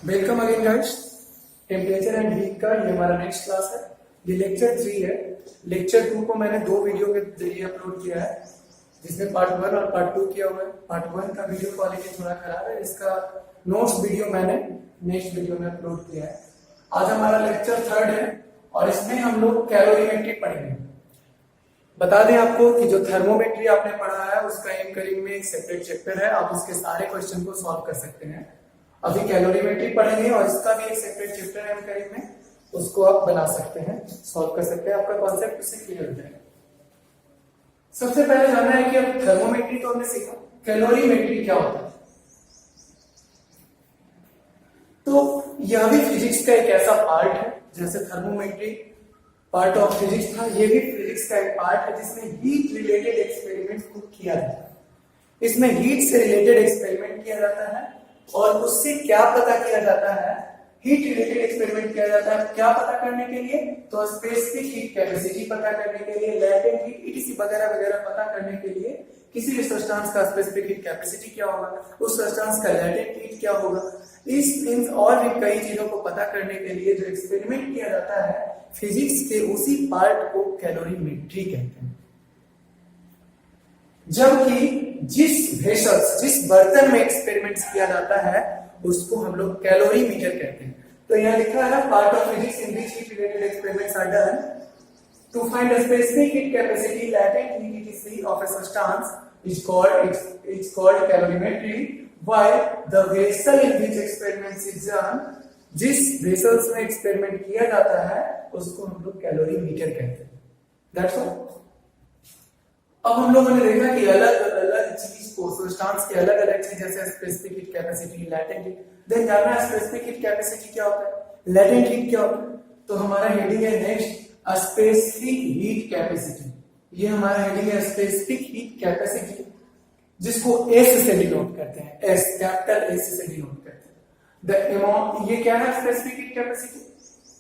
Welcome again guys. Temperature and heat का ये हमारा नेक्स्ट क्लास है। ये लेक्चर 3 है। लेक्चर 2 को मैंने 2 वीडियो के जरिए अपलोड किया है, जिसमें पार्ट 1 और पार्ट 2 किया हुआ है। पार्ट 1 का वीडियो क्वालिटी थोड़ा खराब है, इसका नोट्स वीडियो मैंने नेक्स्ट वीडियो में अपलोड किया है। आज हमारा लेक्चर 3 है और इसमें हम लोग कैलोरीमेट्री पढ़ेंगे। बता दें आपको कि जो थर्मोमेट्री आपने पढ़ा है उसका एंकरिंग में एक सेपरेट चैप्टर है, आप उसके सारे क्वेश्चन को सॉल्व कर सकते हैं। अभी कैलोरीमेट्री पढ़ेंगे और इसका भी एक सेपरेट चैप्टर है एंकरिंग में, उसको आप बना सकते हैं, सॉल्व कर सकते हैं, आपका कॉन्सेप्ट उससे क्लियर हो जाएगा। सबसे पहले जानना है कि अब थर्मोमेट्री तो हमने सीखा, कैलोरीमेट्री क्या होता है। तो यह भी फिजिक्स का एक ऐसा पार्ट है, जैसे थर्मोमेट्री पार्ट ऑफ फिजिक्स था, ये भी फिजिक्स का एक पार्ट है जिसमें हीट रिलेटेड एक्सपेरिमेंट को किया जाता है। इसमें हीट से रिलेटेड एक्सपेरिमेंट किया जाता है और उससे क्या पता किया जाता है, हीट रिलेटेड एक्सपेरिमेंट किया जाता है क्या पता करने के लिए, तो स्पेसिफिक हीट कैपेसिटी पता करने के लिए, लैटेंट हीट ईटीसी वगैरह वगैरह पता करने के लिए किसी भी सब्सटेंस का स्पेसिफिक हीट कैपेसिटी क्या होगा, उस सब्सटेंस का लैटेंट हीट क्या होगा, इन और भी कई चीजों को पता करने के लिए जो एक्सपेरिमेंट किया जाता है फिजिक्स के, उसी पार्ट को कैलोरीमेट्री कहते हैं। जबकि जिस बर्तन में एक्सपेरिमेंट्स किया जाता है उसको हम लोग कैलोरीमीटर कहते हैं। तो यहाँ लिखा है part of physics in which heat related experiments are done to find the specific heat capacity latent heat etc of a substance is called calorimetry, while the vessel in which experiments is done, जिस vessels में experiment किया जाता है उसको हम लोग calorimeter कहते हैं। That's all. अब हम लोगों ने देखा कि अलग अलग चीज को, सब्सटेंस के अलग अलग चीज जैसे specific heat capacity, latent heat, then जानना है स्पेसिफिक हीट कैपेसिटी क्या होता है, लैटेंट हीट क्या होता है। तो हमारा हेडिंग है नेक्स्ट स्पेसिफिक हीट कैपेसिटी। ये हमारा हेडिंग है स्पेसिफिक हीट कैपेसिटी, जिसको एस से डिनोट करते हैं, एस कैपिटल एस से डिनोट करते हैं। द अमाउंट, ये क्या है स्पेसिफिक हीट कैपेसिटी,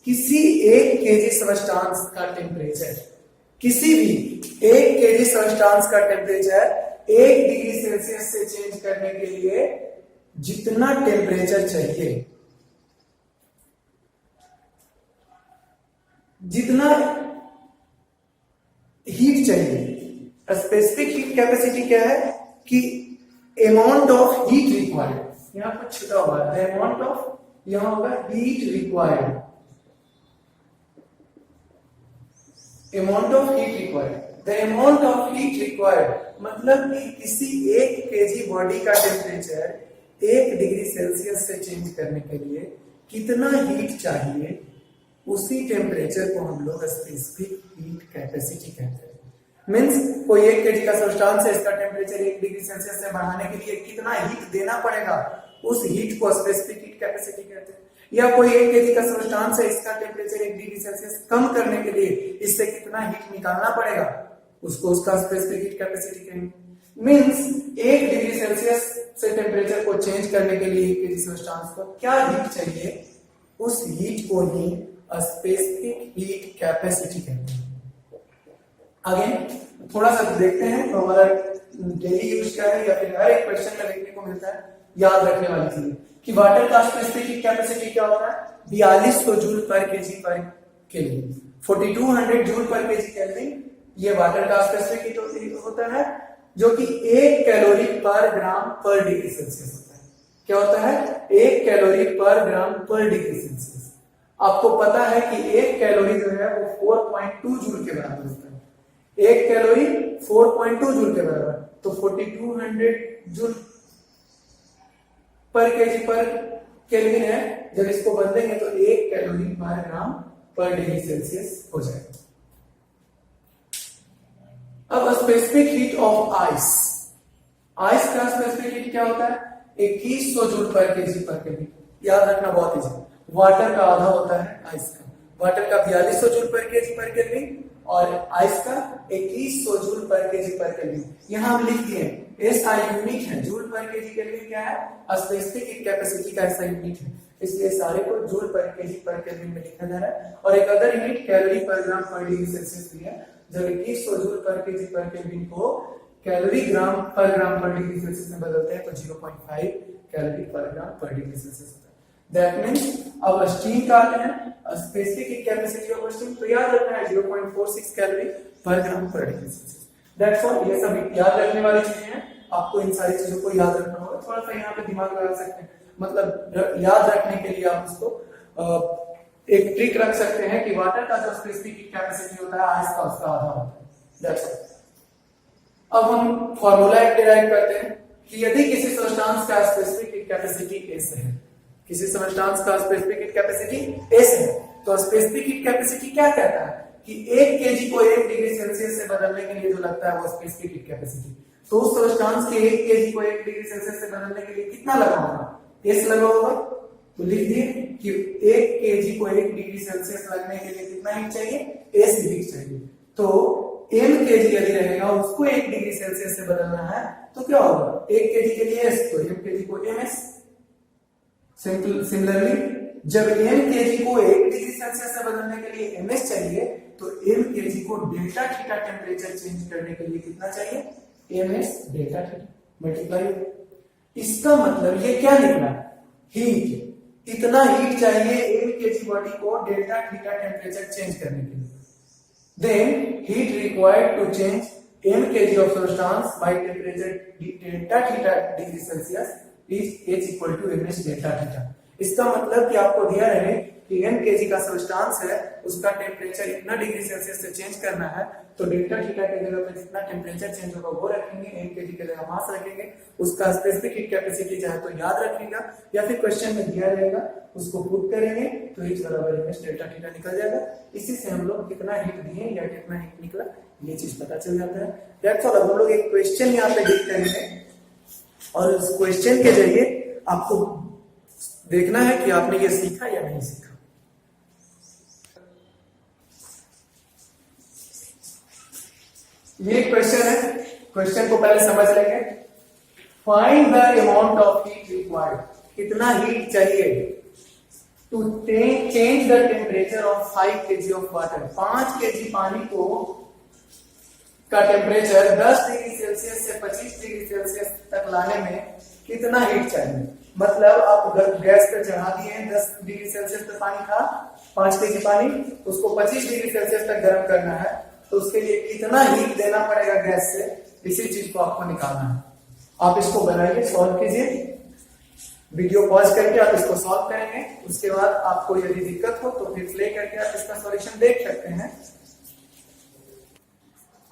किसी एक केजी सब्सटेंस का टेम्परेचर, किसी भी 1 केजी सब्सटेंस का टेम्परेचर 1 डिग्री सेल्सियस से चेंज करने के लिए जितना टेम्परेचर चाहिए, जितना हीट चाहिए, स्पेसिफिक हीट कैपेसिटी क्या है कि अमाउंट ऑफ हीट रिक्वायर्ड, यहां पर छुटा हुआ है अमाउंट ऑफ, यहां होगा heat required, amount of heat required. The amount of heat required मतलब कि किसी 1 केजी बॉडी का टेम्परेचर 1 डिग्री सेल्सियस से चेंज करने के लिए कितना हीट चाहिए, उसी टेम्परेचर को हम लोग स्पेसिफिक हीट कैपेसिटी कहते हैं। मींस कोई 1 केजी का सब्सटेंस है, इसका टेम्परेचर 1 डिग्री सेल्सियस से बढ़ाने के लिए कितना हीट देना पड़ेगा, उस हीट को स्पेसिफिक हीट कैपेसिटी कहते हैं। या कोई 1 केजी का सब्सटेंस है, इसका टेम्परेचर 1 डिग्री सेल्सियस कम करने के लिए इससे कितना हीट निकालना पड़ेगा, उसको उसका स्पेसिफिक हीट कैपेसिटी कहेंगे। मींस 1 डिग्री सेल्सियस से टेम्परेचर को चेंज करने के लिए 1 केजी सब्सटेंस को क्या हीट चाहिए, उस हीट को ही स्पेसिफिक हीट कैपेसिटी कहते हैं। अगेन थोड़ा सा देखते हैं तो हमारा डेली यूज क्या है, या फिर हर एक क्वेश्चन में देखने को मिलता है, याद रखने वाली चीज कि वाटर का स्पेसिफिक हीट कैपेसिटी क्या होता है, 4200 जूल पर केजी पर kelvin, 4200 joule per KG kelvin, ये वाटर का स्पेसिफिक हीट होता है, जो कि 1 कैलोरी पर ग्राम पर डिग्री सेल्सियस होता है। क्या होता है, 1 कैलोरी पर ग्राम पर डिग्री सेल्सियस। आपको पता है कि 1 कैलोरी जो है वो 4.2 जूल के बराबर होता है, 1 कैलोरी 4.2 जूल के बराबर, तो 4200 जूल पर केजी पर केल्विन है। जब इसको बदलेंगे तो 1 कैलोरी पर ग्राम पर डिग्री सेल्सियस हो जाएगा। अब specific heat of ice, ice का स्पेसिफिक हीट क्या होता है, 2100 जूल पर केजी पर केल्विन। याद रखना बहुत इजी, वाटर का आधा होता है आइस का, वाटर का 4200 जूल पर केजी पर केल्विन और आइस का 2100 जूल पर केजी पर केल्विन। यहां हम लिख दिए एसआई यूनिट है, जूल पर केजी केल्विन क्या है, स्पेसिफिक हीट कैपेसिटी का एसआई यूनिट है, इसलिए सारे को जूल पर केजी पर केल्विन में लिखा जा रहा है। और एक अदर यूनिट कैलोरी पर ग्राम पर डिग्री सेल्सियस भी है, जब 2100 जूल पर केजी पर केल्विन को कैलोरी ग्राम पर डिग्री सेल्सियस में बदलते हैं तो 0.5 कैलोरी पर ग्राम पर डिग्री सेल्सियस होता है। दैट मीन्स अब स्टीम का आते हैं specific heat capacity of steam, तो याद रखना है 0.46 कैलोरी पर ग्राम पर डिग्री सेल्सियस। दैट्स ऑल, ये सब याद रखने वाली चीजें हैं, आपको इन सारी चीजों को याद रखना होगा। थोड़ा सा यहाँ पे दिमाग लगा सकते हैं, मतलब याद रखने के लिए आप उसको एक ट्रिक रख सकते हैं कि वाटर का जो स्पेसिफिक हीट कैपेसिटी होता है आइस का उसका आधा होता है। That's all. अब हम फॉर्मूला एक डिराइव करते हैं कि यदि किसी सब्सटेंस का स्पेसिफिक हीट कैपेसिटी S है, किसी सब्सटेंस का स्पेसिफिक हीट कैपेसिटी S है, तो स्पेसिफिक हीट कैपेसिटी क्या कहता है कि 1 केजी को 1 डिग्री सेल्सियस से बदलने के लिए जो लगता है वो स्पेसिफिक हीट कैपेसिटी। तो उस सब्सटेंस के 1 केजी को 1 डिग्री सेल्सियस से बदलने के लिए कितना लगा होगा? S लगा होगा। तो लिख दिए कि 1 केजी को 1 डिग्री सेल्सियस लगने के लिए कितना हीट चाहिए? S हीट चाहिए। तो m केजी यदि रहेगा उसको 1 डिग्री सेल्सियस से बदलना है तो क्या होगा? 1 केजी के लिए S, तो m केजी को ms। सिमिलरली जब m केजी को 1 डिग्री सेल्सियस से बदलने के लिए ms चाहिए तो m केजी को डेल्टा थीटा टेम्परेचर चेंज करने के लिए कितना चाहिए? ms delta theta multiply. इसका मतलब ये क्या निकला? हीट, इतना हीट चाहिए 1 केजी बॉडी को डेल्टा थीटा टेम्परेचर चेंज करने के लिए। Then heat required to change m kg of substance by temperature delta theta degree Celsius is H equal to ms delta theta। इसका मतलब कि आपको दिया रहे कि m kg का सब्सटेंस है उसका टेम्परेचर इतना डिग्री सेल्सियस से चेंज करना है, तो डेल्टा थीटा के जगह पे जितना टेम्परेचर चेंज होगा वो रखेंगे, m kg के जगह मास रखेंगे, उसका स्पेसिफिक हीट कैपेसिटी चाहे तो याद रखेगा या फिर क्वेश्चन में दिया रहेगा उसको पुट करेंगे तो H बराबर ms डेल्टा थीटा निकल जाएगा। इसी से हम लोग कितना हीट दिए या कितना हीट निकला ये चीज पता चल जाता है। That's all. अब हम लोग एक क्वेश्चन यहाँ पे देख करेंगे और उस क्वेश्चन के जरिए आपको देखना है कि आपने ये सीखा या नहीं सीखा। ये क्वेश्चन है, क्वेश्चन को पहले समझ लेंगे। Find the amount of heat required, कितना हीट चाहिए to change the temperature of 5 kg of water. 5 kg पानी को का टेम्परेचर 10 डिग्री सेल्सियस से 25 डिग्री सेल्सियस तक लाने में कितना हीट चाहिए? मतलब आप गैस पे चढ़ा दिए हैं, 10 डिग्री सेल्सियस पे पानी था, 5 kg पानी, उसको 25 डिग्री सेल्सियस तक गर्म करना है, तो उसके लिए कितना हीट देना पड़ेगा गैस से, इसी चीज को आपको निकालना है। आप इसको बनाइए, सॉल्व कीजिए, वीडियो पॉज करके आप इसको सॉल्व करेंगे। उसके बाद आपको यदि दिक्कत हो तो फिर प्ले करके आप इसका सॉल्यूशन देख सकते हैं।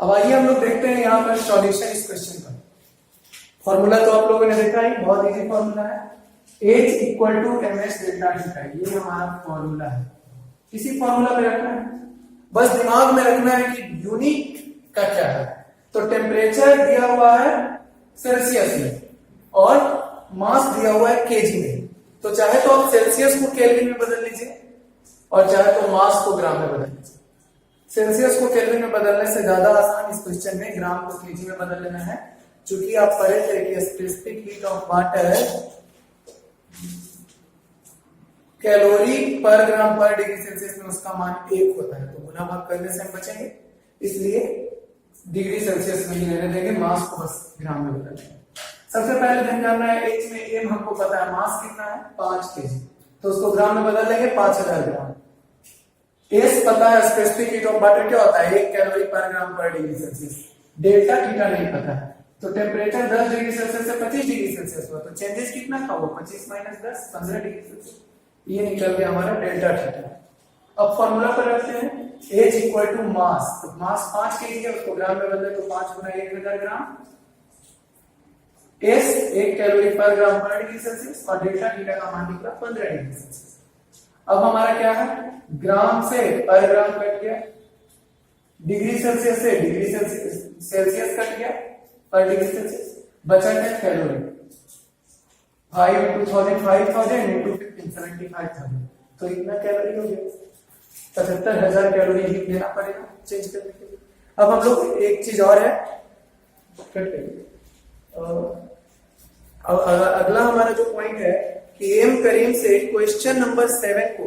अब आइए हम लोग देखते हैं यहाँ पर सॉल्यूशन इस क्वेश्चन का। फॉर्मूला तो आप लोगों ने देखा ही, बहुत इजी फॉर्मूला है, H equal to ms delta theta. ये हमारा फॉर्मूला है, इसी फॉर्मूला पे रखना है, बस दिमाग में रखना है कि यूनिट का क्या है। तो टेम्परेचर दिया हुआ है सेल्सियस में और मास दिया हुआ है केजी में, तो चाहे तो आप सेल्सियस को केल्विन में बदल लीजिए और चाहे तो मास को ग्राम में बदल लीजिए। सेल्सियस को केल्विन में बदलने से ज्यादा आसान इस क्वेश्चन में ग्राम को केजी में बदल लेना है, क्योंकि आप पढ़े थे कि specific heat of water calorie पर ग्राम पर डिग्री सेल्सियस में उसका मान 1 होता है, तो गुना भाग करने से हम बचेंगे, इसलिए डिग्री सेल्सियस में ही रहने देंगे, मास को बस ग्राम में बदल देंगे। सबसे पहले ध्यान जानना है H में m हमको पता है, मास कितना है 5 kg, तो उसको ग्राम में बदल लेंगे 5000 ग्राम। S पता है स्पेसिफिक हीट ऑफ वाटर क्या होता है 1 कैलोरी पर ग्राम पर डिग्री सेल्सियस। डेल्टा थीटा नहीं पता है, तो टेम्परेचर 10 डिग्री सेल्सियस से 25 डिग्री सेल्सियस हुआ, तो चेंजेस कितना था वो 25 माइनस 10 15 डिग्री सेल्सियस, ये निकल गया हमारा डेल्टा थीटा। अब फॉर्मूला पर रखते हैं H इक्वल टू मास, तो मास 5 kg है, उसको ग्राम में बदले तो 5 गुना 1000 ग्राम, S 1 कैलोरी पर ग्राम पर डिग्री सेल्सियस और डेल्टा थीटा का मान निकला 15 डिग्री सेल्सियस। अब हमारा क्या है, ग्राम से पर ग्राम कट गया, डिग्री सेल्सियस से डिग्री सेल्सियस कट गया पर डिग्री सेल्सियस, बचा क्या कैलोरी 5 5000 into 15 75,000, तो इतना कैलोरी हो गया, 75,000 कैलोरी हीट देना पड़ेगा चेंज करने के लिए। अब हम लोग एक चीज और है, अगला हमारा जो पॉइंट है कि एम करीम से क्वेश्चन नंबर 7 को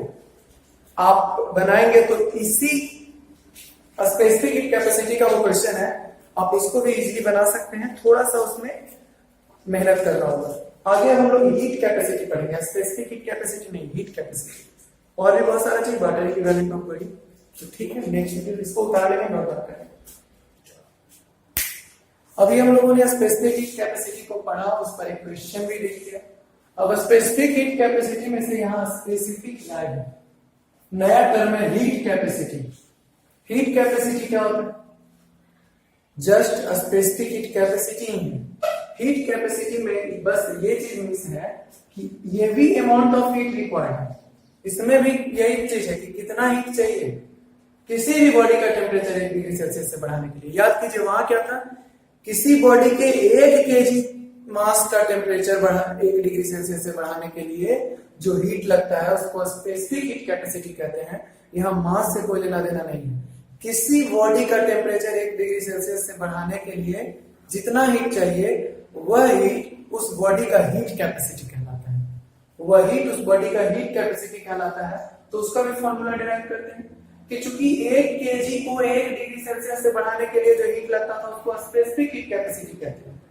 आप बनाएंगे तो इसी स्पेसिफिक हीट कैपेसिटी का वो क्वेश्चन है, आप इसको भी इजीली बना सकते हैं, थोड़ा सा उसमें मेहनत करना होगा। आगे हम लोग हीट कैपेसिटी पढ़ेंगे, स्पेसिफिक हीट कैपेसिटी नहीं, हीट कैपेसिटी। और भी बहुत सारा चीज वाटर इक्विवेलेंट ऑफ बॉडी, तो ठीक है नेक्स्ट वीडियो इसको उतार लेंगे और बात करेंगे। अभी हम लोगों ने स्पेसिफिक हीट कैपेसिटी को पढ़ा, उस पर एक क्वेश्चन भी देख लिया। अब स्पेसिफिक हीट कैपेसिटी में से यहाँ स्पेसिफिक लाइन नया टर्म है हीट कैपेसिटी। हीट कैपेसिटी क्या होता है? जस्ट स्पेसिफिक हीट कैपेसिटी ही है। हीट कैपेसिटी में बस ये चीज मिस है कि ये भी अमाउंट ऑफ हीट रिक्वायर्ड है, इसमें भी यही चीज है कि कितना हीट चाहिए किसी भी बॉडी का टेम्परेचर 1 डिग्री सेल्सियस से बढ़ाने के लिए। याद कीजिए वहां क्या था, किसी बॉडी के 1 केजी मास का टेम्परेचर 1 डिग्री सेल्सियस से बढ़ाने के लिए जो हीट लगता है उसको स्पेसिफिक हीट कैपेसिटी कहते हैं। यहाँ मास से कोई लेना देना नहीं है। किसी बॉडी का टेम्परेचर 1 डिग्री सेल्सियस से बढ़ाने के लिए जितना हीट चाहिए वह हीट उस बॉडी का हीट कैपेसिटी कहलाता है। वह हीट उस बॉडी का हीट कैपेसिटी कहलाता है। तो उसका भी फॉर्मूला डिराइव करते हैं कि चूंकि 1 केजी को 1 डिग्री सेल्सियस से बढ़ाने के लिए जो हीट लगता था उसको स्पेसिफिक हीट कैपेसिटी कहते हैं।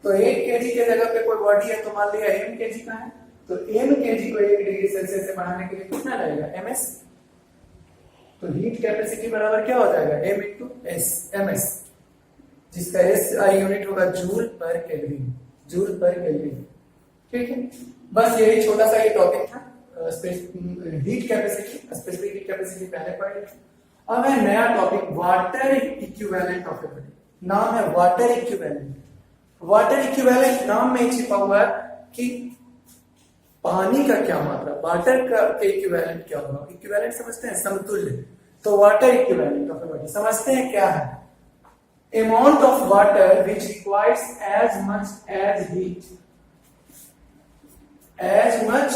तो 1 केजी के जगह पे कोई बॉडी है तो मान लिया m केजी का है, तो m केजी को 1 डिग्री सेल्सियस से बढ़ाने के लिए कितना लगेगा? ms। तो हीट कैपेसिटी बराबर क्या हो जाएगा? m इंटू s, ms, जिसका SI यूनिट होगा जूल पर केल्विन, जूल पर केल्विन। ठीक है, बस यही छोटा सा ये टॉपिक था heat capacity, specific heat capacity पहले पढ़ लिया। अब है नया topic water equivalent of a body. नाम है वाटर इक्विवेलेंट। वाटर इक्विवेलेंट नाम में छिपा हुआ है कि पानी का क्या मात्रा, वाटर का इक्विवेलेंट क्या होगा। इक्विवेलेंट समझते हैं, समतुल्य। तो water equivalent of a body समझते हैं क्या है? Amount of water which requires as much as heat, as much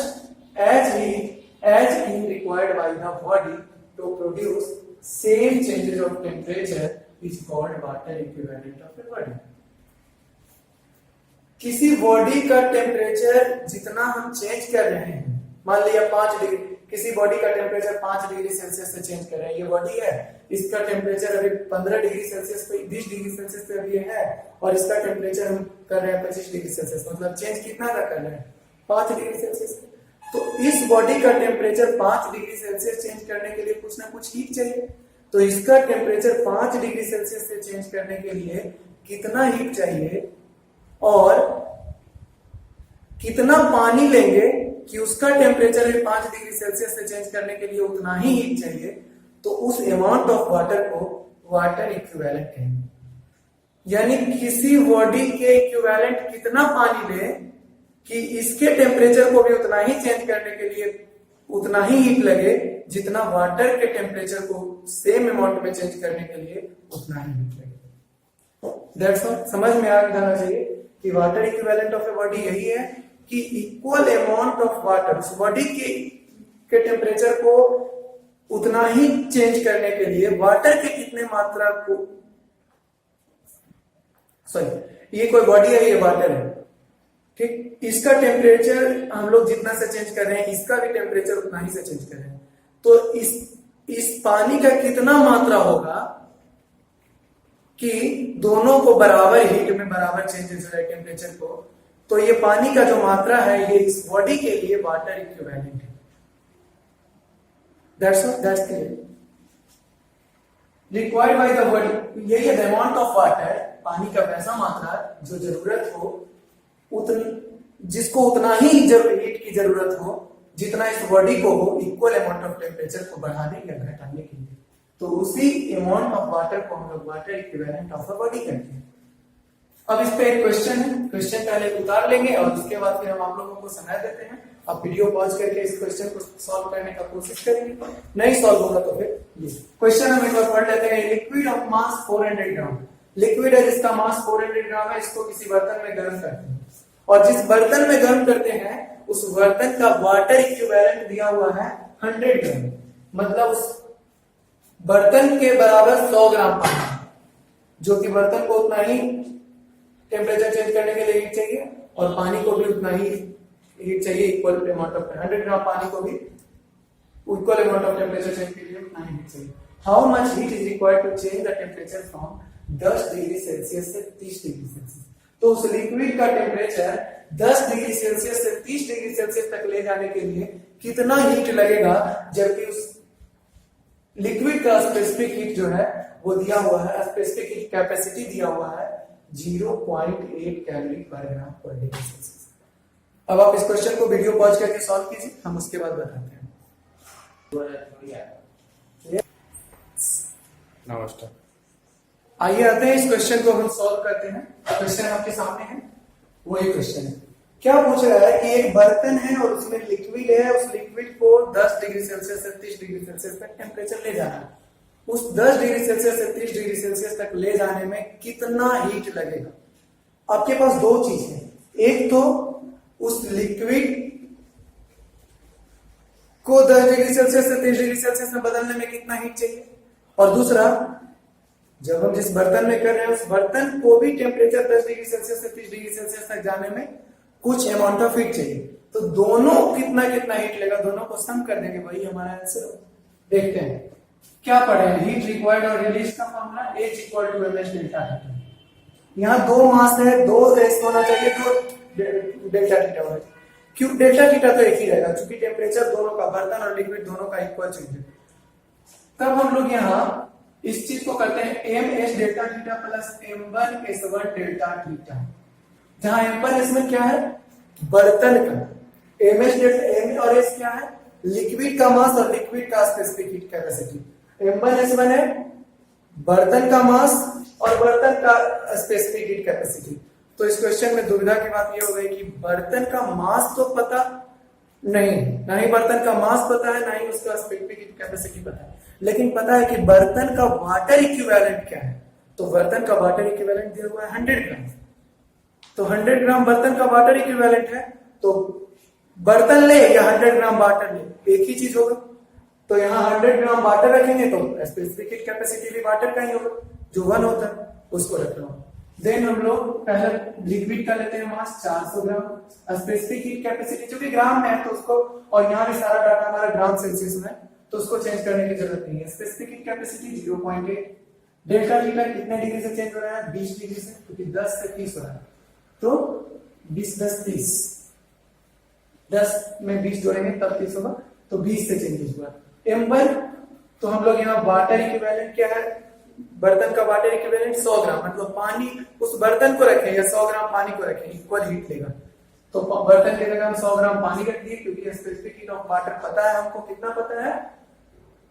as heat as is required by the body to produce same changes of temperature is called water equivalent of a body। किसी body का temperature जितना हम change कर रहे हैं, मान लिया 5 degree, किसी बॉडी का टेम्परेचर 5 डिग्री सेल्सियस से चेंज कर रहे हैं। ये बॉडी है, इसका टेम्परेचर अभी 15 डिग्री सेल्सियस पे 20 डिग्री सेल्सियस पे अभी है, और इसका टेम्परेचर हम कर रहे हैं 25 डिग्री सेल्सियस। मतलब चेंज कितना का कर रहे हैं? 5 डिग्री सेल्सियस। तो इस बॉडी का टेम्परेचर 5 डिग्री सेल्सियस चेंज करने के लिए कुछ ना कुछ हीट चाहिए। तो इसका टेम्परेचर 5 डिग्री सेल्सियस से चेंज करने के लिए कितना हीट चाहिए और कितना पानी लेंगे कि उसका टेम्परेचर 5 डिग्री सेल्सियस से चेंज करने के लिए उतना ही हीट चाहिए, तो उस अमाउंट ऑफ वाटर को वाटर इक्विवेलेंट कहेंगे। यानी किसी बॉडी के इक्विवेलेंट कितना पानी ले कि इसके टेम्परेचर को भी उतना ही चेंज करने के लिए उतना ही हीट लगे जितना वाटर के टेम्परेचर को सेम अमाउंट में चेंज करने के लिए उतना ही हीट लगे। That's all. समझ में आ जाना चाहिए कि water equivalent of a body यही है कि इक्वल अमाउंट ऑफ वाटर उस बॉडी के टेम्परेचर को उतना ही चेंज करने के लिए वाटर के कितने मात्रा को, सॉरी ये कोई बॉडी है, ये वाटर है, ठीक, इसका टेम्परेचर हम लोग जितना से चेंज कर रहे हैं इसका भी टेम्परेचर उतना ही से चेंज कर रहे हैं। तो इस पानी का कितना मात्रा होगा कि दोनों को बराबर हीट में बराबर चेंजेस हो रहा है टेम्परेचर को। तो ये पानी का जो मात्रा है ये इस बॉडी के लिए वाटर इक्विवेलेंट है। That's clear. Required by the body, यही है द अमाउंट ऑफ वाटर, पानी का वैसा मात्रा जो जरूरत हो जिसको उतना ही हीट की जरूरत हो जितना इस बॉडी को हो इक्वल अमाउंट ऑफ टेम्परेचर को बढ़ाने या घटाने के लिए। तो उसी अमाउंट ऑफ वाटर को हम लोग water equivalent of a body कहते हैं। अब इस पे एक क्वेश्चन है, क्वेश्चन पहले उतार लेंगे और उसके बाद फिर हम आप लोगों को समय देते हैं। आप वीडियो पॉज करके इस क्वेश्चन को सॉल्व करने का कोशिश करेंगे, नहीं सॉल्व होगा तो फिर ये क्वेश्चन हम एक बार पढ़ लेते हैं। Liquid of mass 400 gram, liquid है जिसका मास 400 ग्राम है, इसको किसी बर्तन में गर्म करते हैं और जिस बर्तन में गर्म करते हैं उस बर्तन का वाटर इक्विवेलेंट दिया हुआ है 100 ग्राम। मतलब उस बर्तन के बराबर 100 ग्राम पानी, जो कि बर्तन को उतना ही टेम्परेचर चेंज करने के लिए हीट चाहिए और पानी को भी उतना ही हीट चाहिए, इक्वल अमाउंट ऑफ 100 ग्राम पानी को भी equal amount of temperature change के लिए उतना ही हीट चाहिए। How much heat is required to change the temperature from 10 degree Celsius से 30 डिग्री सेल्सियस। तो उस लिक्विड का टेम्परेचर 10 डिग्री सेल्सियस से 30 डिग्री सेल्सियस तक ले जाने के लिए कितना हीट लगेगा, जबकि उस लिक्विड का स्पेसिफिक हीट जो है वो दिया हुआ है, स्पेसिफिक हीट कैपेसिटी दिया हुआ है 0.8 कैलोरी पर ग्राम पर डिग्री सेल्सियस। अब आप इस क्वेश्चन को वीडियो पॉज करके सॉल्व कीजिए, हम उसके बाद बताते हैं। नमस्कार। आइए आते हैं इस क्वेश्चन को हम सॉल्व करते हैं। क्वेश्चन आपके सामने है, वही क्वेश्चन है। क्या पूछ रहा है कि एक बर्तन है और उसमें लिक्विड है, उस लिक्विड को 10 डिग्री सेल्सियस से 30 डिग्री सेल्सियस तक टेम्परेचर ले जाना है। उस 10 डिग्री सेल्सियस से 30 डिग्री सेल्सियस तक ले जाने में कितना हीट लगेगा। आपके पास दो चीज है, एक तो उस लिक्विड को 10 डिग्री सेल्सियस से 30 डिग्री सेल्सियस में बदलने में कितना हीट चाहिए, और दूसरा जब हम जिस बर्तन में कर रहे हैं उस बर्तन को भी टेम्परेचर 10 डिग्री सेल्सियस से 30 डिग्री सेल्सियस तक जाने में कुछ अमाउंट ऑफ हीट चाहिए। तो दोनों कितना कितना हीट लगेगा, दोनों को सम कर देंगे, वही हमारा आंसर हो। देखते हैं क्या पढ़े, हीट रिक्वायर्ड और रिलीज का formula H equal to mH delta theta. यहाँ दो मास है, दो रेस होना चाहिए, तो डेल्टा थीटा होना चाहिए। क्यों डेल्टा थीटा तो एक ही रहेगा, क्योंकि टेम्परेचर दोनों का, बर्तन और लिक्विड दोनों का इक्वल चाहिए। तब हम लोग यहाँ इस चीज को करते हैं mH delta theta plus m1 s1 delta theta, जहां m1 s1 क्या है, बर्तन का, mH डेल्टा m और s क्या है, लिक्विड का मास और लिक्विड का specific heat capacity. m1 s1 है बर्तन का मास और बर्तन का स्पेसिफिक हीट कैपेसिटी। तो इस क्वेश्चन में दुविधा की बात यह हो गई कि बर्तन का मास तो पता नहीं, ना ही बर्तन का मास पता है, ना ही उसका स्पेसिफिक हीट कैपेसिटी पता है, लेकिन पता है कि बर्तन का वाटर इक्विवेलेंट क्या है। तो बर्तन का वाटर इक्विवेलेंट दिया हुआ है 100 ग्राम। तो 100 ग्राम बर्तन का वाटर इक्विवेलेंट है, तो बर्तन ले या 100 ग्राम वाटर ले, एक ही चीज होगा। तो यहाँ 100 ग्राम वाटर रखेंगे तो स्पेसिफिक हीट कैपेसिटी भी वाटर का ही होगा, जो 1 होता है, उसको रखना होगा। देन हम लोग पहले लिक्विड का लेते हैं मास 400 ग्राम, स्पेसिफिक हीट कैपेसिटी जो कि ग्राम में है तो उसको, और यहाँ भी सारा डाटा हमारा ग्राम सेल्सियस में, तो उसको चेंज करने की जरूरत नहीं है। Specific heat capacity 0.8, delta theta कितने डिग्री से चेंज हो रहा है, 20 डिग्री से, क्योंकि 10 से 30 हो रहा है, तो 20 10 30, 10 में 20 जोड़ेंगे तब 30 होगा, तो 20 से चेंज हुआ। m1 तो हम लोग यहाँ वाटर इक्विवेलेंट क्या है, बर्तन का वाटर इक्विवेलेंट 100 ग्राम, मतलब पानी उस बर्तन को रखें या 100 ग्राम पानी को रखें, इक्वल हीट लेगा। तो बर्तन के जगह हम 100 ग्राम पानी रख दिए, क्योंकि स्पेसिफिक हीट ऑफ वाटर पता है हमको, कितना पता है,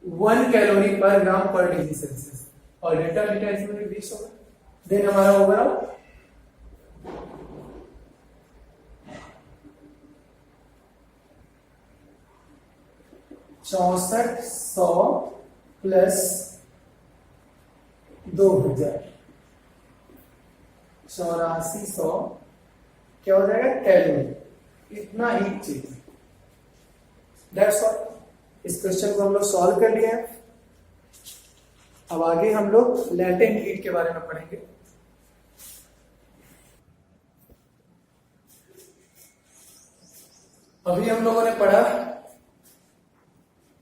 1 कैलोरी पर ग्राम पर डिग्री सेल्सियस, और डेल्टा थीटा इसमें भी 20 होगा। देन हमारा ओवरऑल 6400 प्लस 2000, 8400 क्या हो जाएगा, कैलोरी। इतना हीट चाहिए। That's all. इस क्वेश्चन को हम लोग सॉल्व कर लिए हैं। अब आगे हम लोग लैटेंट हीट के बारे में पढ़ेंगे। अभी हम लोगों ने पढ़ा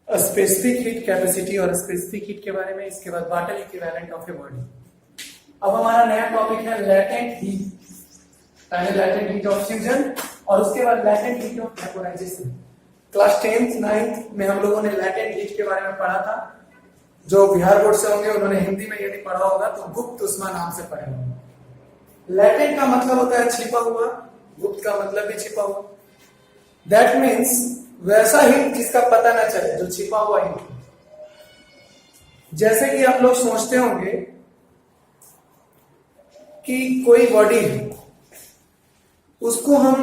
स्पेसिफिक हीट कैपेसिटी और स्पेसिफिक हीट के बारे में, इसके बाद water equivalent of a body. अब हमारा नया टॉपिक है लैटेंट हीट। पहले लैटेंट हीट ऑफ फ्यूजन और उसके बाद latent heat of vaporisation. Class 10th 9th में हम लोगों ने लैटेंट हीट के बारे में पढ़ा था। जो बिहार बोर्ड से होंगे उन्होंने हिंदी में यदि पढ़ा होगा तो गुप्त उष्मा नाम से पढ़े होंगे। लैटेंट का मतलब होता है छिपा हुआ, गुप्त का मतलब भी छिपा हुआ। दैट मीन्स वैसा हीट जिसका पता ना चले, जो छिपा हुआ हीट। जैसे कि आप लोग सोचते होंगे कि कोई बॉडी है, उसको हम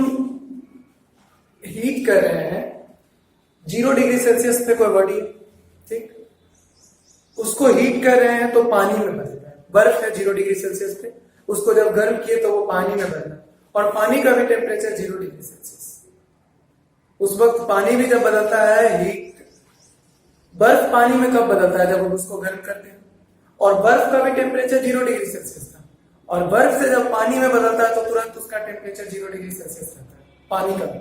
हीट कर रहे हैं 0 डिग्री सेल्सियस पे, कोई बॉडी ठीक, उसको हीट कर रहे हैं तो पानी में बदलता है। बर्फ है 0 डिग्री सेल्सियस पे, उसको जब गर्म किए तो वो पानी में बदला, और पानी का भी टेम्परेचर 0 डिग्री सेल्सियस। उस वक्त पानी भी जब बदलता है हीट, बर्फ पानी में कब बदलता है, जब हम उसको गर्म करते हैं, और बर्फ का भी टेम्परेचर 0 डिग्री सेल्सियस था, और बर्फ से जब पानी में बदलता है तो तुरंत उसका टेम्परेचर 0 डिग्री सेल्सियस रहता है, पानी का भी।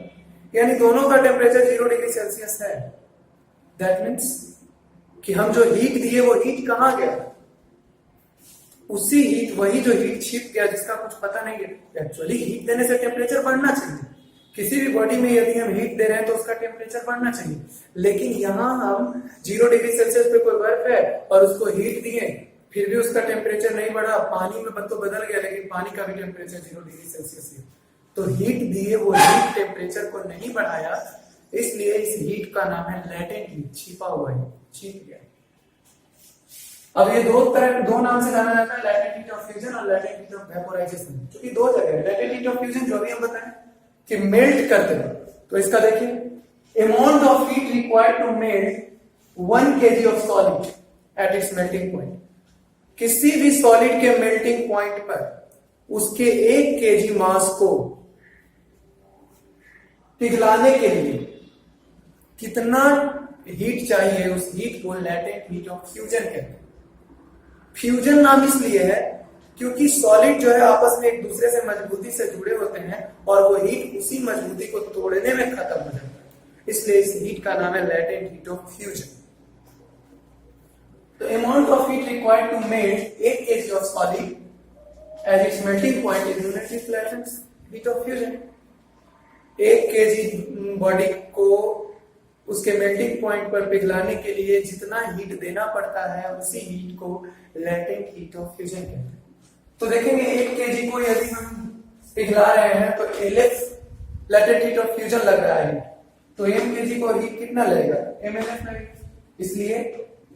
यानी दोनों का टेम्परेचर 0 डिग्री सेल्सियस है। दैट मीन्स कि हम जो हीट दिए वो हीट कहां गया, उसी हीट, वही जो हीट छिप गया जिसका कुछ पता नहीं है। एक्चुअली हीट देने से टेम्परेचर बढ़ना चाहिए, किसी भी बॉडी में यदि हम हीट दे रहे हैं तो उसका टेम्परेचर बढ़ना चाहिए। लेकिन यहाँ हम 0 डिग्री सेल्सियस पे कोई बर्फ है और उसको हीट दिए, फिर भी उसका टेम्परेचर नहीं बढ़ा। पानी में तो बदल गया, लेकिन पानी का भी टेम्परेचर 0 डिग्री सेल्सियस है। तो हीट दिए, वो हीट टेम्परेचर को नहीं बढ़ाया, इसलिए इस हीट का नाम है लैटेंट हीट, छिपा हुआ है, छिप गया। अब ये दो नाम से जाना जाता है, लैटेंट हीट ऑफ फ्यूजन और लैटेंट हीट ऑफ वेपोराइजेशन। क्योंकि दो जगह है। लैटेंट हीट ऑफ फ्यूजन जो अभी हम बताएं कि मेल्ट करते हैं, तो इसका देखिए, amount of heat required to melt 1 kg of solid at its melting point. किसी भी सॉलिड के मेल्टिंग पॉइंट पर उसके 1 kg मास को पिघलाने के लिए कितना हीट चाहिए, उस हीट को लैटेंट हीट ऑफ फ्यूजन कहते हैं। फ्यूजन नाम इसलिए है क्योंकि सॉलिड जो है आपस में एक दूसरे से मजबूती से जुड़े होते हैं और वो हीट उसी मजबूती को तोड़ने में खत्म हो जाता है, इसलिए इस हीट का नाम है लैटेंट हीट ऑफ फ्यूजन। तो amount of heat required to melt 1 kg of solid at its melting point is unit is latent heat of fusion. 1 kg body को उसके मेल्टिंग पॉइंट पर पिघलाने के लिए जितना हीट देना पड़ता है, उसी हीट को लैटेंट हीट ऑफ फ्यूजन कहते हैं। तो देखेंगे 1 kg को यदि हम पिघला रहे हैं तो LF latent heat of fusion लग रहा है, तो m kg को हीट कितना लगेगा, mLF लगेगा। इसलिए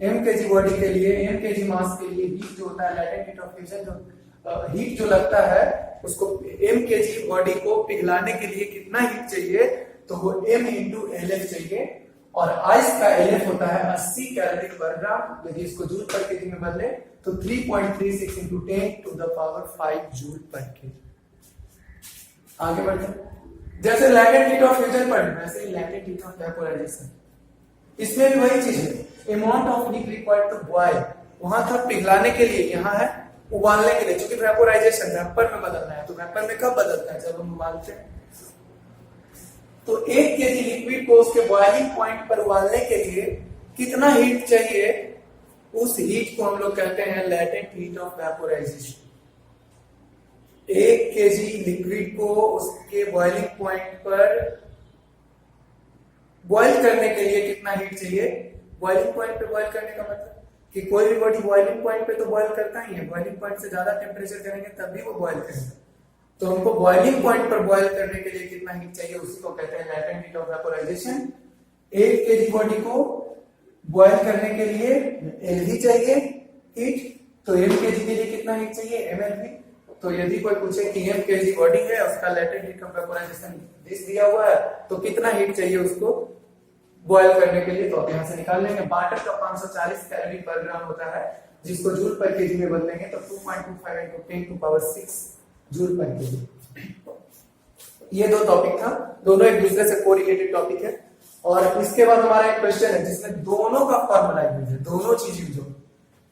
m kg बॉडी के लिए, m kg मास के लिए हीट जो होता है लैटेंट हीट ऑफ फ्यूजन, जो हीट जो लगता है उसको m kg बॉडी को पिघलाने के लिए कितना हीट चाहिए, तो वो m इंटू LF चाहिए। और आइस का LF होता है 80 कैलोरी पर ग्राम। यदि इसको जूल पर केजी में बदले तो 3.36 into 10 to the power 5 joule per kg. आगे बढ़ते, जैसे लैटेंट हीट ऑफ फ्यूजन पर वैसे ही लैटेंट हीट ऑफ वेपोराइजेशन, इसमें भी वही चीज है। Amount of heat required to boil, वहां था पिघलाने के लिए, यहाँ है उबालने के लिए। क्योंकि वेपोराइजेशन वेपर में बदलना है, तो वेपर में कब बदलता है, जब हम उबालते हैं। तो 1 kg लिक्विड को उसके बॉइलिंग पॉइंट पर उबालने के लिए कितना हीट चाहिए, उस हीट को हम लोग कहते हैं latent heat of vaporisation. 1 kg liquid को उसके बॉइलिंग पॉइंट पर बॉईल करने के लिए कितना हीट चाहिए। बॉइलिंग पॉइंट पे बॉईल करने का मतलब कि कोई भी बॉडी बॉइलिंग पॉइंट पे तो बॉईल करता ही है, बॉइलिंग पॉइंट से ज्यादा टेम्परेचर करेंगे तभी वो बॉईल करेगा। तो हमको बॉइलिंग पॉइंट पर बॉईल करने के लिए कितना हीट चाहिए, उसी को कहते हैं latent heat of vaporisation. 1 kg body को बॉईल करने के लिए LV चाहिए हीट, तो m kg के लिए कितना हीट चाहिए, mLV। तो यदि कोई पूछे कि m kg बॉडी है, उसका लैटेंट हीट ऑफ वेपोराइजेशन दिया हुआ है, तो कितना हीट चाहिए उसको बॉईल करने के लिए, तो आप यहाँ से निकाल लेंगे। वाटर का 540 कैलोरी पर ग्राम होता है, जिसको जूल पर केजी में बदलेंगे तो 2.25 into 10 to power 6 joule per kg. ये दो टॉपिक था, दोनों एक दूसरे से कोरिलेटेड टॉपिक है। और इसके बाद हमारा एक क्वेश्चन है जिसमें दोनों का फॉर्मूला यूज है, दोनों चीज यूज हो।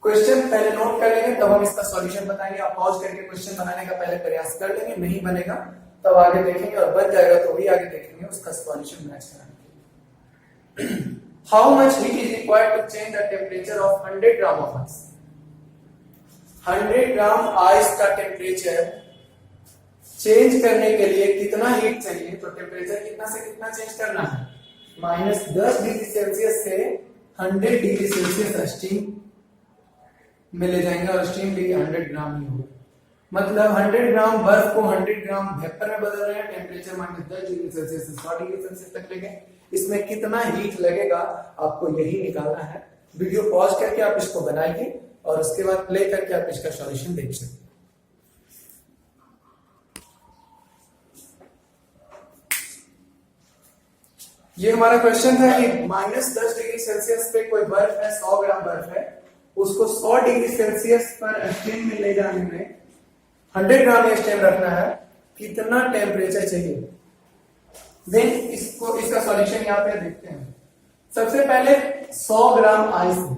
क्वेश्चन पहले नोट कर लेंगे, तब हम इसका सॉल्यूशन बताएंगे। आप पॉज करके क्वेश्चन बनाने का पहले प्रयास कर लेंगे, नहीं बनेगा तब आगे देखेंगे, और बन जाएगा तो भी आगे देखेंगे उसका सॉल्यूशन मैच कराने के लिए। How much heat is required to change the temperature of 100 gram of ice. 100 gram ice का टेम्परेचर चेंज करने के लिए कितना हीट चाहिए, तो टेम्परेचर कितना से कितना चेंज करना है, -10 डिग्री सेल्सियस से 100 डिग्री सेल्सियस स्टीम में ले जाएंगे, और स्टीम भी 100 ग्राम ही होगा। मतलब 100 ग्राम बर्फ को 100 ग्राम वेपर में बदल रहे हैं, टेम्परेचर -10 डिग्री सेल्सियस से 100 डिग्री सेल्सियस तक ले गए। इसमें कितना हीट लगेगा आपको यही निकालना है। वीडियो पॉज करके आप इसको बनाइए और उसके बाद प्ले करके आप इसका सॉल्यूशन देख सकते हैं। ये हमारा क्वेश्चन था कि -10 डिग्री सेल्सियस पे कोई बर्फ है, 100 ग्राम बर्फ है, उसको 100 डिग्री सेल्सियस पर स्टीम में ले जाने में 100 ग्राम स्टीम रखना है, कितना टेम्परेचर चाहिए। देन इसको इसका सॉल्यूशन यहाँ पे देखते हैं। सबसे पहले 100 ग्राम आइस है,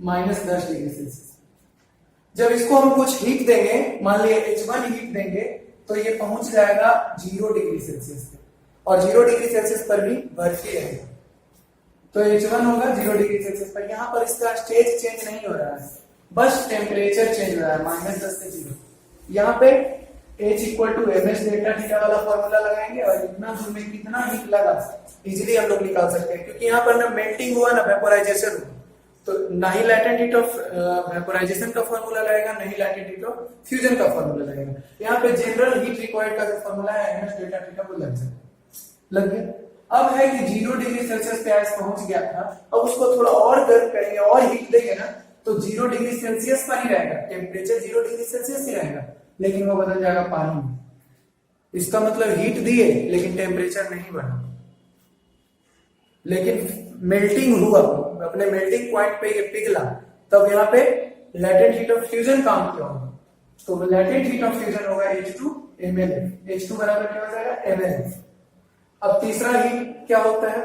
-10 डिग्री सेल्सियस। जब इसको हम कुछ हीट देंगे, मान लिया H1 हीट देंगे, तो ये पहुंच जाएगा 0 डिग्री सेल्सियस पे, और 0 डिग्री सेल्सियस पर भी बर्फ ही रहेगा। तो H1 होगा 0 डिग्री सेल्सियस पर। यहाँ पर इसका स्टेज चेंज नहीं हो रहा है, बस टेम्परेचर चेंज हो रहा है, -10 से 0। यहाँ पे H equal to M H delta theta वाला फॉर्मूला लगाएंगे और इतना दूर में कितना हीट लगा इजीली हम लोग निकाल सकते हैं, क्योंकि यहाँ पर ना मेल्टिंग हुआ ना वेपोराइजेशन हुआ, तो ना ही लैटेंट हीट ऑफ वेपोराइजेशन का फॉर्मूला लगेगा, ना ही लैटेंट हीट ऑफ फ्यूजन का फॉर्मूला लगेगा। यहाँ पे जनरल हीट रिक्वायर्ड का जो फॉर्मूला है एम एच डेल्टा थीटा वो लग गया। अब है कि 0 डिग्री सेल्सियस पे आइस पहुंच गया था, अब उसको थोड़ा और गर्म करेंगे और हीट देंगे ना, तो 0 डिग्री सेल्सियस पर ही रहेगा, टेम्परेचर 0 डिग्री सेल्सियस ही रहेगा, लेकिन वो बदल जाएगा पानी में। इसका मतलब हीट दिए लेकिन टेम्परेचर नहीं बढ़ा, लेकिन मेल्टिंग हुआ, अपने मेल्टिंग पॉइंट पे ये पिघला, तब यहाँ पे लैटेंट हीट ऑफ फ्यूजन काम किया होगा, तो लैटेंट हीट ऑफ फ्यूजन होगा H2 ml, H2 बराबर क्या हो जाएगा ml। अब तीसरा हीट क्या होता है,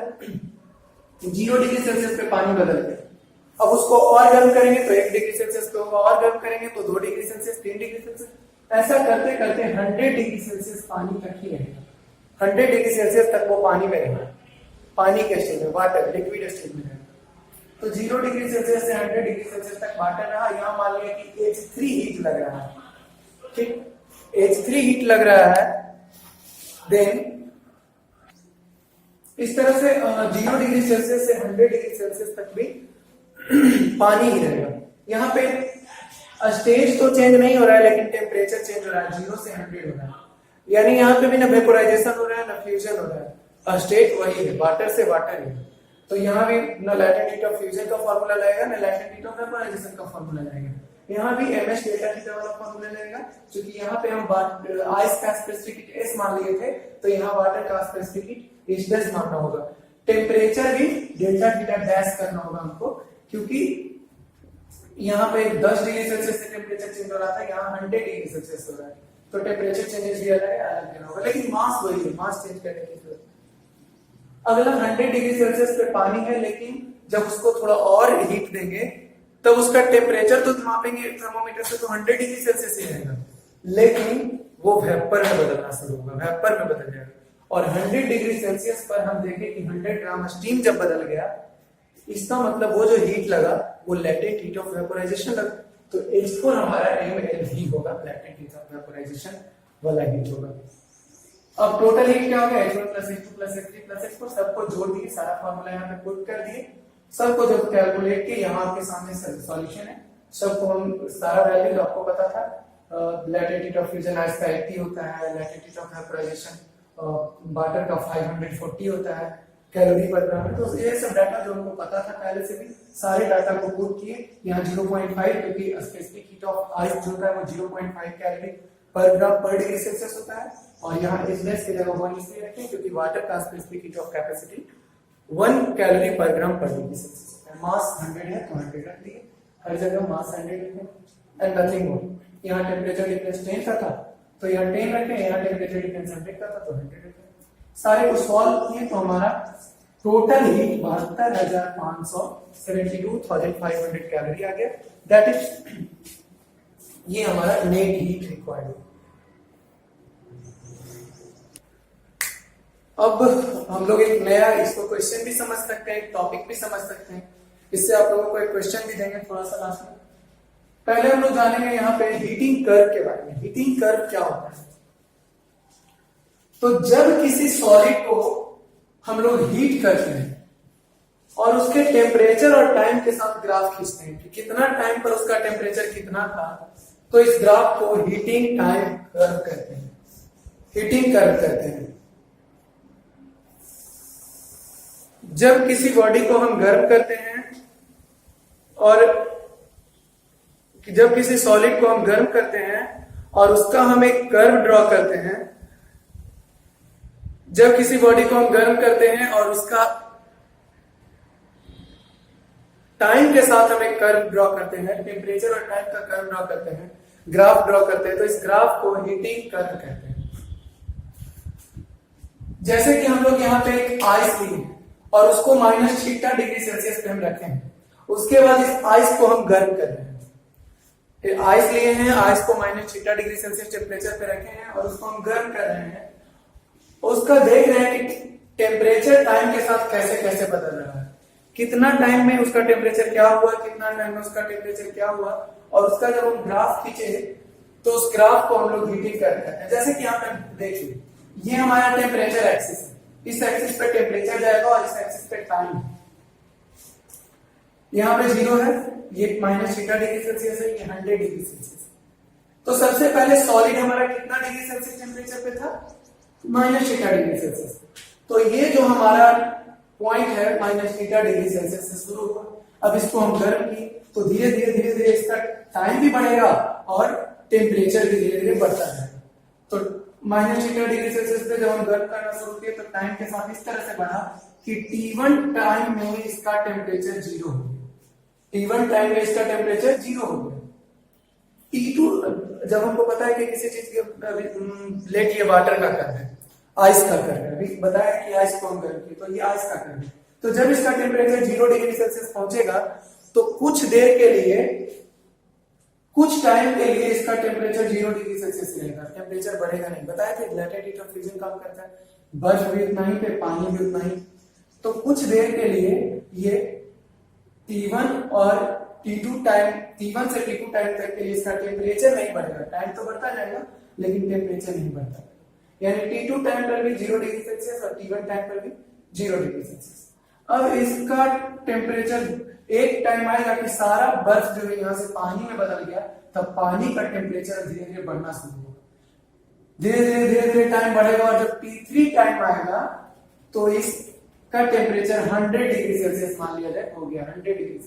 0 डिग्री सेल्सियस पे पानी बदल गया, अब उसको और गर्म करेंगे तो 1 डिग्री सेल्सियस पे होगा, और गर्म करेंगे तो 2 डिग्री सेल्सियस, 3 डिग्री सेल्सियस, ऐसा करते करते 100 डिग्री सेल्सियस पानी तक ही रहेगा। 100 डिग्री सेल्सियस तक वो पानी में रहेगा, पानी के स्टेज में, वाटर लिक्विड स्टेज में रहेगा। तो 0 डिग्री सेल्सियस से 100 डिग्री सेल्सियस तक वाटर रहा। यहाँ मान लिया कि H3 हीट लग रहा है, ठीक, H3 हीट लग रहा है, देन इस तरह से 0 डिग्री सेल्सियस से 100 डिग्री सेल्सियस तक भी पानी ही रहेगा। यहाँ पे स्टेज तो चेंज नहीं हो रहा है, लेकिन टेम्परेचर चेंज हो रहा है, 0 से 100 हो रहा है, यानी यहाँ पे भी ना वेपोराइजेशन हो रहा है ना फ्यूजन हो रहा है, स्टेट वही है, वाटर से वाटर है। तो यहाँ भी ना लैटेंट हीट ऑफ फ्यूजन का फॉर्मूला लगेगा, ना लैटेंट हीट ऑफ वेपोराइजेशन का फॉर्मूला लगेगा। यहाँ भी एम एच डेल्टा थीटा वाला फॉर्मूला लगेगा, क्योंकि यहाँ पे हम आइस का स्पेसिफिक हीट एस मान लिए थे, तो यहाँ वाटर का स्पेसिफिक हीट एच डैश मानना होगा। टेम्परेचर भी डेल्टा थीटा डैश करना होगा हमको, क्योंकि यहाँ पे 10 डिग्री सेल्सियस से टेम्परेचर चेंज हो रहा था, यहाँ 100 डिग्री सेल्सियस हो रहा है, तो टेम्परेचर चेंजेस भी अलग देना होगा, लेकिन मास वही है, मास चेंज करने की जरूरत। अगला 100 डिग्री सेल्सियस पे पानी है, लेकिन जब उसको थोड़ा और हीट देंगे तब उसका टेम्परेचर तो मापेंगे थर्मोमीटर से तो 100 डिग्री सेल्सियस ही रहेगा, लेकिन वो वेपर में बदलना शुरू होगा, वेपर में बदल जाएगा। और 100 डिग्री सेल्सियस पर हम देखें कि 100 ग्राम स्टीम जब बदल गया, इसका मतलब वो जो हीट लगा वो लैटेंट हीट ऑफ वेपोराइजेशन लगा, तो H4 हमारा ml ही होगा, लैटेंट हीट ऑफ वेपोराइजेशन वाला हीट होगा। अब टोटल हीट क्या होगा, H1 plus H2 plus H3 plus H4, सबको जोड़ दिए, सारा फॉर्मूला यहाँ पे पुट कर दिए, सबको जब कैलकुलेट किए, यहाँ आपके सामने सॉल्यूशन है, सबको हम सारा वैल्यू आपको पता था, latent heat of fusion ice का 80 होता है, latent heat of vaporisation water का 540 होता है कैलोरी पर ग्राम। तो ये सब डाटा जो हमको पता था पहले से भी, सारे डाटा को पुट किए। यहाँ 0.5, क्योंकि स्पेसिफिक हीट ऑफ आइस जो होता है वो 0.5 कैलोरी पर ग्राम पर डिग्री सेल्सियस होता है, और यहाँ एच की जगह 1 इसलिए रखें क्योंकि वाटर का specific heat of capacity 1 calorie पर ग्राम पर डिग्री सेल्सियस होता है। मास 100 है तो 100 रख दिए, हर जगह मास 100 रखें एंड नथिंग मोर। यहाँ टेम्परेचर डिफरेंस 10 का था तो यहाँ 10 रखें, यहाँ टेम्परेचर डिफरेंस 100 का था तो 100 रखें। सारे को सॉल्व किए तो हमारा टोटल हीट 72,572,500 कैलोरी आ गया, दैट इज ये हमारा नेट हीट रिक्वायर्ड। अब हम लोग एक नया इसको क्वेश्चन भी समझ सकते हैं, टॉपिक भी समझ सकते हैं, इससे आप लोगों को एक क्वेश्चन भी देंगे थोड़ा सा लास्ट में। पहले हम लोग जानेंगे यहाँ पे हीटिंग कर्व के बारे में। हीटिंग कर्व क्या होता है, तो जब किसी सॉलिड को हम लोग हीट करते हैं और उसके टेम्परेचर और टाइम के साथ ग्राफ खींचते हैं कि कितना टाइम पर उसका टेम्परेचर कितना था, तो इस ग्राफ को हीटिंग टाइम कर्व कहते हैं, हीटिंग कर्व कहते हैं। जब किसी बॉडी को हम गर्म करते हैं और जब किसी सॉलिड को हम गर्म करते हैं और उसका हम एक कर्व ड्रॉ करते हैं, जब किसी बॉडी को हम गर्म करते हैं और उसका टाइम के साथ हम एक कर्व ड्रॉ करते हैं, टेम्परेचर और टाइम का कर्व ड्रॉ करते हैं, ग्राफ ड्रॉ करते हैं, तो इस ग्राफ को हीटिंग कर्व कहते हैं। जैसे कि हम लोग यहाँ पे एक आइस लिए और उसको -θ डिग्री सेल्सियस पे हम रखे हैं, उसके बाद इस आइस को हम गर्म कर रहे हैं। आइस लिए हैं, आइस को -θ डिग्री सेल्सियस टेम्परेचर पे रखे हैं और उसको हम गर्म कर रहे हैं, उसका देख रहे हैं कि टेम्परेचर टाइम के साथ कैसे कैसे बदल रहा है। कितना टाइम में उसका टेम्परेचर क्या हुआ, कितना टाइम में उसका टेम्परेचर क्या हुआ, और उसका जब हम ग्राफ खींचे तो उस ग्राफ को हम लोग हीटिंग करते हैं। जैसे कि यहाँ पे देखिए, ये हमारा टेम्परेचर एक्सिस है, इस एक्सिस पे टेम्परेचर जाएगा और इस एक्सिस पे टाइम। यहाँ पे 0 है, ये -θ°C है, ये 100°C। तो सबसे पहले सॉलिड हमारा कितना डिग्री सेल्सियस टेम्परेचर पे था, -θ°C। तो ये जो हमारा पॉइंट है -θ°C से शुरू हुआ। अब इसको हम गर्म किए तो धीरे धीरे इसका टाइम भी बढ़ेगा और टेम्परेचर भी धीरे धीरे बढ़ता जाएगा। तो -θ°C पे जब हम गर्म करना शुरू किए तो टाइम के साथ इस तरह से बढ़ा कि T1 टाइम में इसका टेम्परेचर 0 हो गया। T1 टाइम में इसका टेम्परेचर 0 हो गया। T2 जब हमको पता है कि किसी चीज के लेट ये वाटर का कर है, आइस का कर है, अभी बताया कि आइस को हम गर्म किए तो ये आइस का कर है। तो जब इसका टेम्परेचर 0°C पहुंचेगा तो कुछ देर के लिए, कुछ टाइम के लिए इसका टेम्परेचर 0°C रहेगा, टेम्परेचर बढ़ेगा नहीं। बताया कि लैटेंट हीट ऑफ फ्यूजन काम करता है, बर्फ भी उतना ही, फिर पानी भी उतना ही। तो कुछ देर के लिए ये T1 और T2 टाइम, T1 से T2 टाइम तक के लिए इसका टेम्परेचर नहीं बढ़ेगा, टाइम तो बढ़ता जाएगा लेकिन टेम्परेचर नहीं बढ़ता। यानी T2 टाइम पर भी 0°C और T1 टाइम पर भी 0°C। अब इसका टेम्परेचर एक टाइम आएगा कि सारा बर्फ जो है यहाँ से पानी में बदल गया, तब पानी का टेम्परेचर धीरे धीरे बढ़ना शुरू होगा। धीरे धीरे टाइम बढ़ेगा और जब T3 टाइम आएगा तो इसका टेम्परेचर 100°C मान लिया जाए, हो गया 100°C।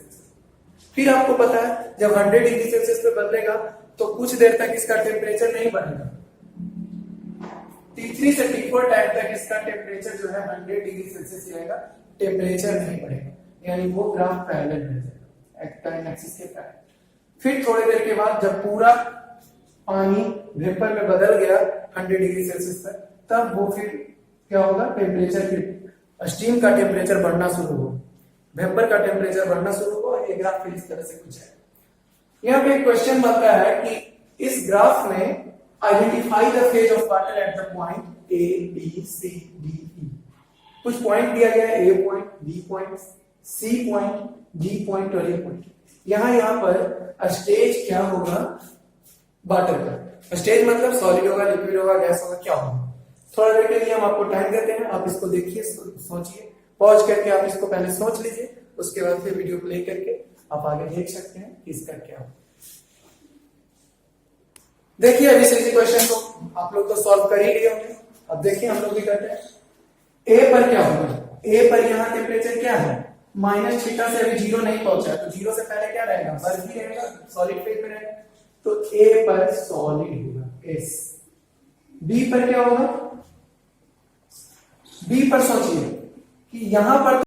फिर आपको पता है जब 100°C पे बदलेगा तो कुछ देर तक इसका टेम्परेचर नहीं बढ़ेगा। T3 से T4 टाइम तक इसका टेम्परेचर जो है 100°C रहेगा, टेम्परेचर नहीं बढ़ेगा, यानी वो ग्राफ पैरेलल रह जाएगा टाइम एक्सिस के पैरेलल। फिर थोड़ी देर के बाद जब पूरा पानी वेपर में बदल गया 100°C पर, तब वो फिर क्या होगा, टेम्परेचर, फिर स्टीम का टेम्परेचर बढ़ना शुरू हो, वेपर का टेम्परेचर बढ़ना शुरू हो, और ये ग्राफ फिर इस तरह से कुछ है। यहाँ पे एक क्वेश्चन बनता है कि इस ग्राफ में identify the phase of water at the point A, B, C, D, E। कुछ पॉइंट दिया गया है, A point, B point, C point, D point और A पॉइंट। यहाँ पर स्टेज क्या होगा, वाटर का स्टेज मतलब सॉलिड होगा, लिक्विड होगा, गैस होगा, क्या होगा। थोड़ा देर के लिए हम आपको टाइम देते हैं, आप इसको देखिए, सोचिए, पॉज करके आप इसको पहले सोच लीजिए, उसके बाद फिर वीडियो प्ले करके आप आगे देख सकते हैं कि इसका क्या होगा। देखिए अभी इसी क्वेश्चन को आप लोग तो सॉल्व कर ही लिए होंगे। अब देखिए हम लोग भी करते हैं। ए पर क्या होगा, ए पर यहाँ टेम्परेचर क्या है, -θ से अभी 0 नहीं पहुंचा, तो 0 से पहले क्या रहेगा, बर्फ ही रहेगा, सॉलिड फेज में रहेगा। तो ए पर सॉलिड होगा, एस। बी पर क्या होगा, बी पर सोचिए कि यहां पर